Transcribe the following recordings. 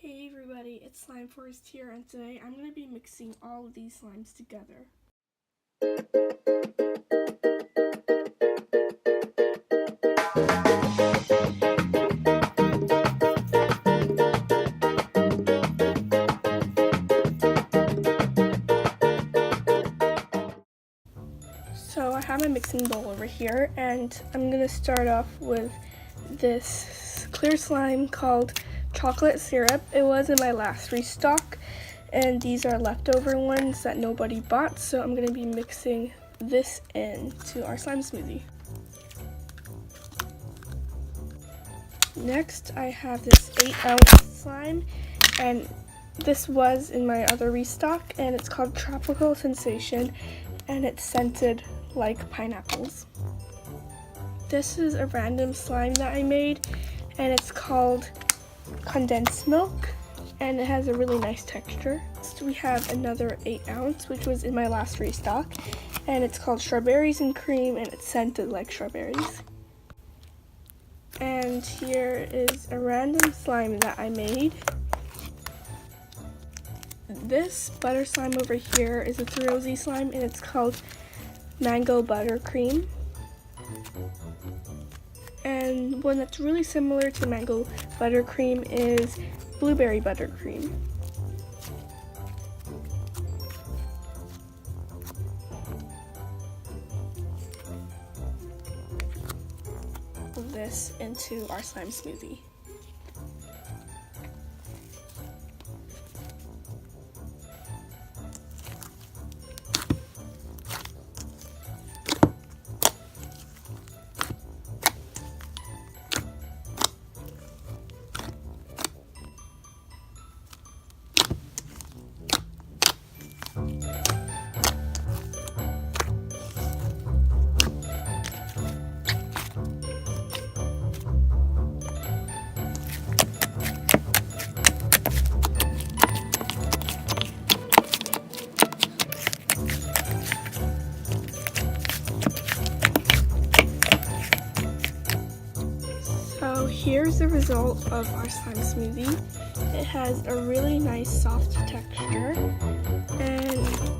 Hey everybody, it's Slime Forest here, and today I'm going to be mixing all of these slimes together. So I have my mixing bowl over here, and I'm going to start off with this clear slime called chocolate syrup. It was in my last restock, and these are leftover ones that nobody bought, so I'm going to be mixing this into our slime smoothie. Next, I have this 8-ounce slime, and this was in my other restock, and it's called Tropical Sensation, and it's scented like pineapples. This is a random slime that I made, and it's called condensed milk, and it has a really nice texture. Next, we have another 8-ounce, which was in my last restock, and it's called strawberries and cream, and it's scented like strawberries. And here is a random slime that I made. This butter slime over here is a 3OZ slime, and it's called mango buttercream. And one that's really similar to mango buttercream is blueberry buttercream. This into our slime smoothie. So here's the result of our slime smoothie. It has a really nice soft texture, and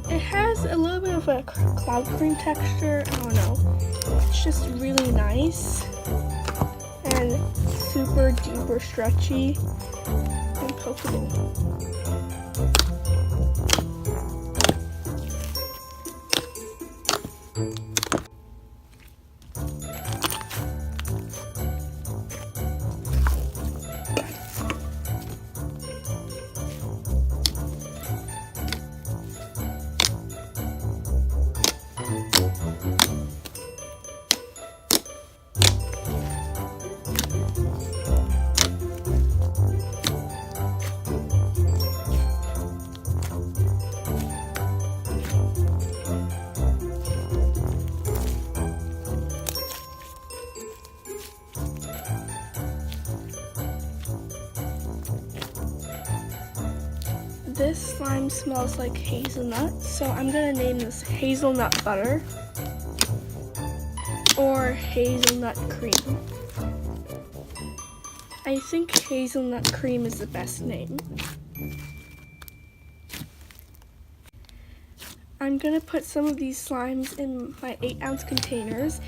it has a little bit of a cloud cream texture. I don't know. It's just really nice and super duper stretchy and pokeable. This slime smells like hazelnut, so I'm gonna name this hazelnut butter or hazelnut cream. I think hazelnut cream is the best name. I'm gonna put some of these slimes in my 8-ounce containers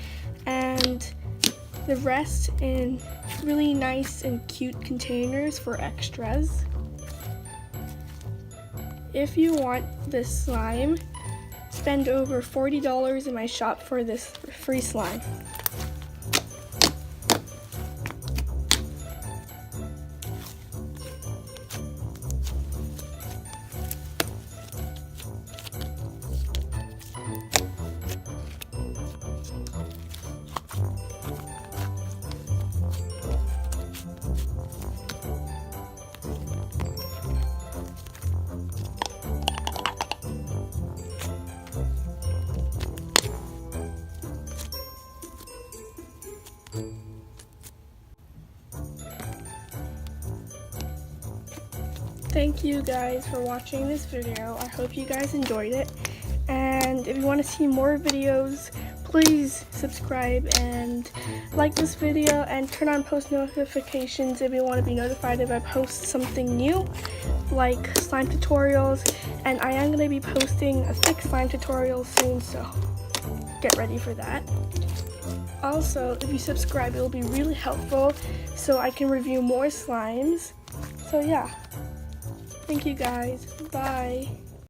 and the rest in really nice and cute containers for extras. If you want this slime, spend over $40 in my shop for this free slime. Thank you guys for watching this video. I hope you guys enjoyed it. And if you want to see more videos, please subscribe and like this video and turn on post notifications if you want to be notified if I post something new, like slime tutorials. And I am going to be posting a thick slime tutorial soon, so get ready for that. Also, if you subscribe, it will be really helpful so I can review more slimes. So yeah, thank you guys. Bye.